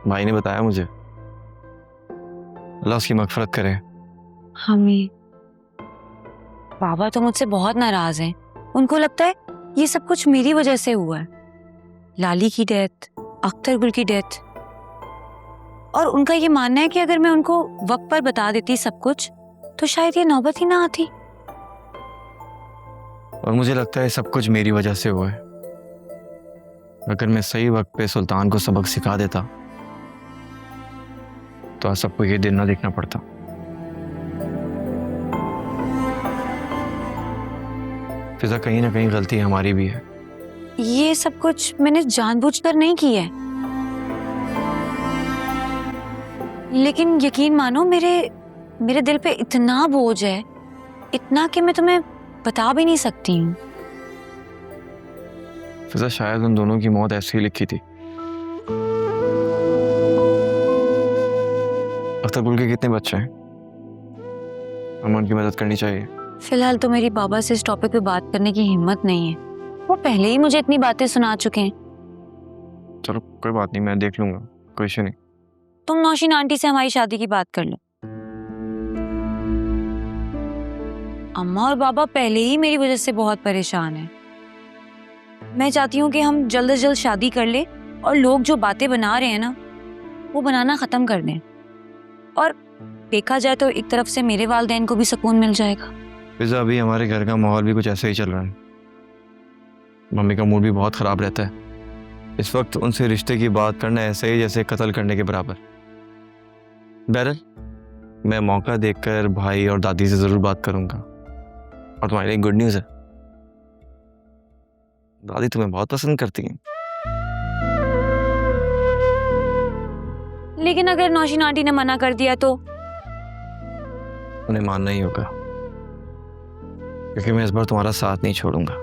भाई ने बताया मुझे। अल्लाह उसकी मगफरत करे। हमें बाबा तो मुझसे बहुत नाराज हैं। उनको लगता है ये सब कुछ मेरी वजह से हुआ है। लाली की डेथ, अख्तर गुल की डेथ, और उनका ये मानना है कि अगर मैं उनको वक्त पर बता देती सब कुछ तो शायद ये नौबत ही ना आती। और मुझे लगता है सब कुछ मेरी वजह से हुआ है। अगर मैं सही वक्त पे सुल्तान को सबक सिखा देता तो आज सबको ये दिन ना देखना पड़ता। फिजा, कहीं ना कहीं गलती हमारी भी है। ये सब कुछ मैंने जानबूझकर नहीं की है, लेकिन यकीन मानो मेरे दिल पे इतना बोझ है, इतना कि मैं तुम्हें बता भी नहीं सकती हूँ। फिजा, शायद उन दोनों की मौत ऐसे ही लिखी थी। अख्तर गुल के कितने बच्चे हैं? हमें उनकी मदद करनी चाहिए। फिलहाल तो मेरी बाबा से इस टॉपिक पे बात करने की हिम्मत नहीं है। वो पहले ही मुझे इतनी बातें सुना चुके हैं। चलो कोई बात नहीं, मैं देख लूंगा, कोई इशू नहीं। तुम नौशीन आंटी से हमारी शादी की बात कर लो। अम्मा और बाबा पहले ही मेरी वजह से बहुत परेशान हैं। मैं चाहती हूँ कि हम जल्द से जल्द शादी कर ले और लोग जो बातें बना रहे हैं ना, वो बनाना खत्म कर दें। और देखा जाए तो एक तरफ से मेरे वालिदैन को भी सुकून मिल जाएगा। फिजा, अभी हमारे घर का माहौल भी कुछ ऐसे ही चल रहा है। मम्मी का मूड भी बहुत ख़राब रहता है। इस वक्त उनसे रिश्ते की बात करना ऐसे ही जैसे कत्ल करने के बराबर। बहरहाल, मैं मौका देखकर भाई और दादी से ज़रूर बात करूंगा। और तुम्हारे लिए गुड न्यूज़ है, दादी तुम्हें बहुत पसंद करती हैं। लेकिन अगर नौशीन आंटी ने मना कर दिया तो? उन्हें मानना ही होगा, क्योंकि मैं इस बार तुम्हारा साथ नहीं छोड़ूंगा,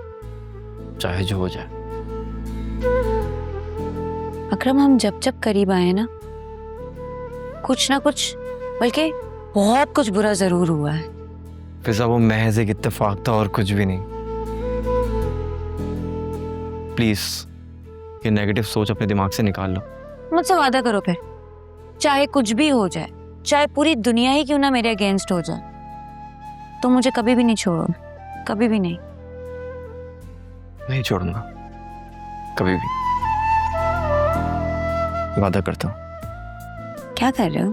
चाहे जो हो जाए। अकरम, हम जब जब करीब आए ना, कुछ ना कुछ, बल्कि बहुत कुछ बुरा जरूर हुआ है। फिजा, वो महज एक इत्तेफाक था और कुछ भी नहीं। प्लीज ये नेगेटिव सोच अपने दिमाग से निकाल लो। मुझसे वादा करो फिर, चाहे कुछ भी हो जाए, चाहे पूरी दुनिया ही क्यों ना मेरे अगेंस्ट हो जाए, तो मुझे कभी भी नहीं छोड़ो, कभी भी नहीं। नहीं छोड़ूंगा कभी भी, वादा करता हूँ। क्या कर रहे हो?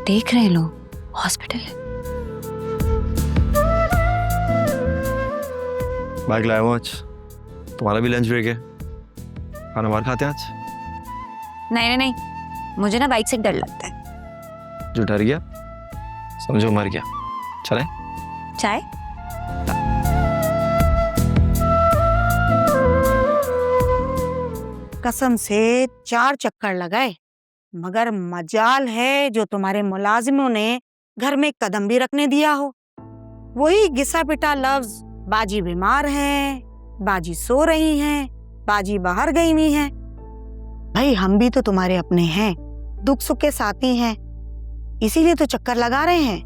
देख रहे हैं लोग, हॉस्पिटल है। बाइक लाया हूँ आज, तुम्हारा भी लंच ब्रेक है, खाना बाहर खाते हैं आज? नहीं नहीं नहीं, मुझे ना बाइक से डर लगता है। जो डर गया समझो मर गया। चलें? चाय? कसम से 4 चक्कर लगाए, मगर मजाल है जो तुम्हारे मुलाजिमों ने घर में कदम भी रखने दिया हो। वही घिसा पिटा लफ्ज, बाजी बीमार है, बाजी सो रही हैं, बाजी बाहर गई हुई हैं। भाई, हम भी तो तुम्हारे अपने हैं, दुख सुख के साथी हैं, इसीलिए तो चक्कर लगा रहे हैं।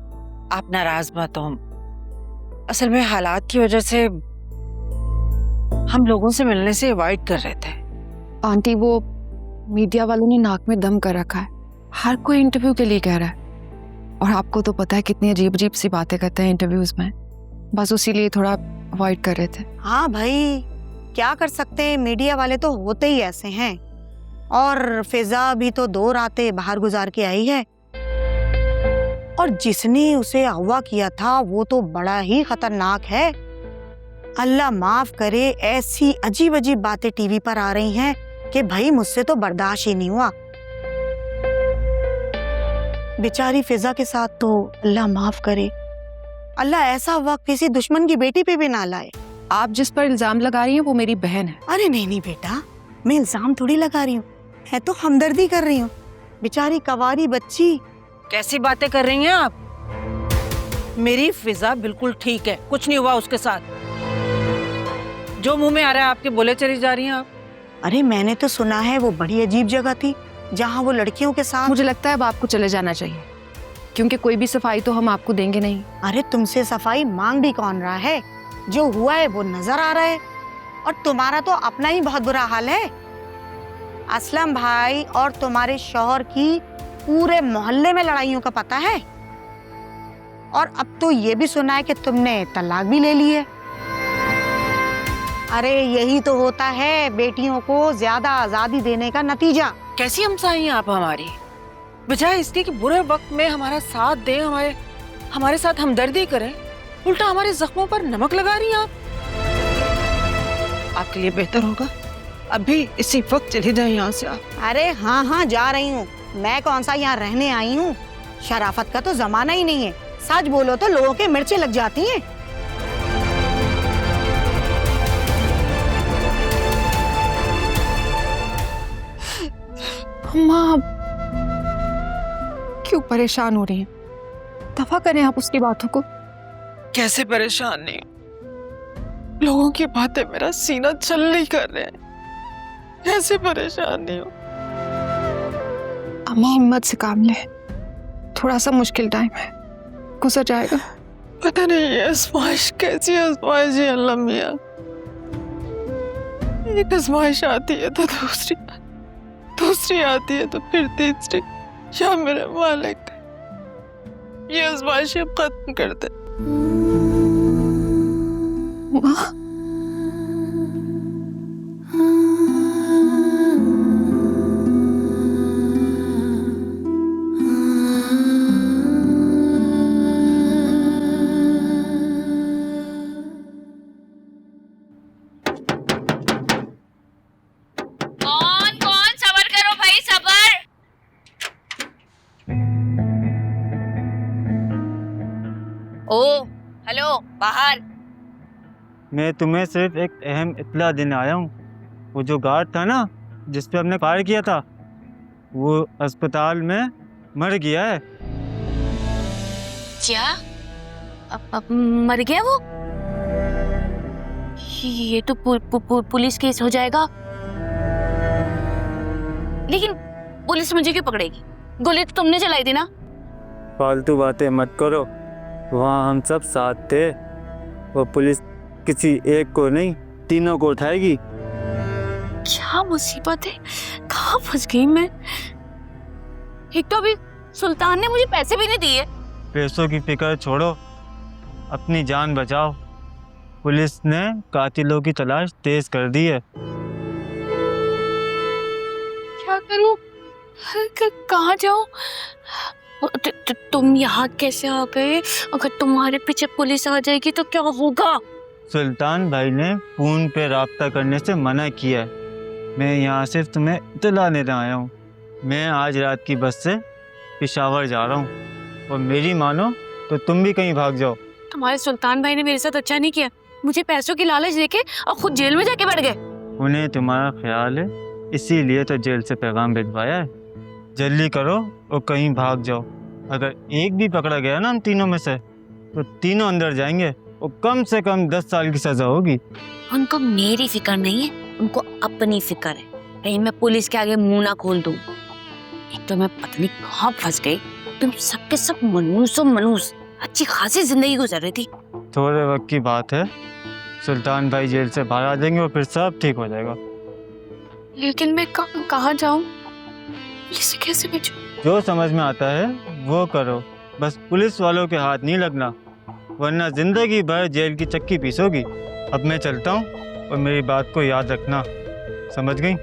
आप नाराज मत हो, असल में हालात की वजह से हम लोगों से मिलने से अवॉइड कर रहे थे। आंटी, वो मीडिया वालों ने नाक में दम कर रखा है, हर कोई इंटरव्यू के लिए कह रहा है, और आपको तो पता है कितनी अजीब अजीब सी बातें करते हैं इंटरव्यूज में, बस उसी लिए थोड़ा अवॉइड कर रहे थे। हाँ भाई, क्या कर सकते हैं, मीडिया वाले तो होते ही ऐसे हैं। और फिजा भी तो 2 रातें बाहर गुजार के आई है, और जिसने उसे अगवा किया था वो तो बड़ा ही खतरनाक है। अल्लाह माफ करे, ऐसी अजीब अजीब बातें टीवी पर आ रही हैं कि भाई मुझसे तो बर्दाश्त ही नहीं हुआ। बेचारी फिजा के साथ तो अल्लाह माफ करे, अल्लाह ऐसा वक्त किसी दुश्मन की बेटी पे भी ना लाए। आप जिस पर इल्जाम लगा रही हैं वो मेरी बहन है। अरे नहीं नहीं बेटा, मैं इल्जाम थोड़ी लगा रही हूँ, है तो हमदर्दी कर रही हूँ। बेचारी कवारी बच्ची। कैसी बातें कर रही हैं आप? मेरी फिजा बिल्कुल ठीक है, कुछ नहीं हुआ उसके साथ। जो मुंह में आ रहा है आपके बोले चली जा रही हैं आप। अरे मैंने तो सुना है वो बड़ी अजीब जगह थी जहाँ वो लड़कियों के साथ। मुझे लगता है अब आपको चले जाना चाहिए, क्योंकि कोई भी सफाई तो हम आपको देंगे नहीं। अरे तुमसे सफाई मांग भी कौन रहा है, जो हुआ है वो नजर आ रहा है, और तुम्हारा तो अपना ही बहुत बुरा हाल है। असलम भाई और तुम्हारे शौहर की पूरे मोहल्ले में लड़ाइयों का पता है, और अब तो ये भी सुना है कि तुमने तलाक भी ले ली है। अरे यही तो होता है बेटियों को ज्यादा आजादी देने का नतीजा। कैसी हमसाई हैं आप हमारी, बजाय इसके कि बुरे वक्त में हमारा साथ दें, हमारे साथ हमदर्दी करें, उल्टा हमारे जख्मों पर नमक लगा रही हैं आप। आपके लिए बेहतर होगा अभी इसी वक्त चली जाए यहाँ से आप। अरे हाँ हाँ जा रही हूँ, मैं कौन सा यहाँ रहने आई हूँ। शराफत का तो जमाना ही नहीं है, सच बोलो तो लोगों के मिर्चें लग जाती हैं। अम्मा क्यों परेशान हो रही हैं? दफा करें आप उसकी बातों को। कैसे परेशान नहीं, लोगों की बातें मेरा सीना चल नहीं कर रहे हैं। कैसे परेशान नहीं हो? अम्मा हिम्मत से काम ले, थोड़ा सा मुश्किल टाइम है, गुजर जाएगा। पता नहीं ये आजमाइश कैसी आजमाइश है अल्लाह मियां। एक आजमाइश आती है तो दूसरी आती है तो फिर तीसरी। या मेरे मालिक ये आजमाइश अब खत्म कर दे। माँ कौन सबर करो भाई, सबर। ओ हेलो, बाहर। मैं तुम्हें सिर्फ एक अहम इत्तला देने आया हूँ। वो जो गार्ड था ना जिस पे हमने फायर किया था, वो अस्पताल में मर गया है। क्या अब मर गया वो? ये तो पुलिस केस हो जाएगा। लेकिन पुलिस मुझे क्यों पकड़ेगी? गोली तो तुमने चलाई थी ना। फालतू बातें मत करो, वहाँ हम सब साथ थे। वो पुलिस किसी एक को नहीं, तीनों को उठाएगी। क्या मुसीबत है, कहाँ फंस गई मैं। एक तो अभी सुल्तान ने मुझे पैसे भी नहीं दिए। पैसों की फिक्र छोड़ो, अपनी जान बचाओ। पुलिस ने कातिलों की तलाश तेज कर दी है। क्या करूं, कहाँ जाऊं? तुम यहाँ कैसे आ गए? अगर तुम्हारे पीछे पुलिस आ जाएगी तो क्या होगा? सुल्तान भाई ने फोन पे राब्ता करने से मना किया है। मैं यहाँ सिर्फ तुम्हें इत्तला देने आया हूँ। मैं आज रात की बस से पेशावर जा रहा हूँ, और मेरी मानो तो तुम भी कहीं भाग जाओ। तुम्हारे सुल्तान भाई ने मेरे साथ अच्छा नहीं किया, मुझे पैसों की लालच देके और खुद जेल में जाके बैठ गए। उन्हें तुम्हारा ख्याल है, इसीलिए तो जेल से पैगाम भिजवाया है। जल्दी करो और कहीं भाग जाओ। अगर एक भी पकड़ा गया ना हम तीनों में से, तो तीनों अंदर जाएंगे और कम से कम 10 साल की सजा होगी। उनको मेरी फिक्र नहीं है, उनको अपनी फिक्र है। कहीं मैं पुलिस के आगे मुंह ना खोल दूं। एक तो मैं पता नहीं कहाँ फंस गई। तुम सबके सब मनूस अच्छी खासी जिंदगी गुजर रही थी। थोड़े वक्त की बात है, सुल्तान भाई जेल से बाहर आ जाएंगे और फिर सब ठीक हो जाएगा। लेकिन मैं कहाँ जाऊँ? पुलिस से कैसे बचूं? जो समझ में आता है वो करो, बस पुलिस वालों के हाथ नहीं लगना, वरना जिंदगी भर जेल की चक्की पीसोगी। अब मैं चलता हूँ, और मेरी बात को याद रखना, समझ गई?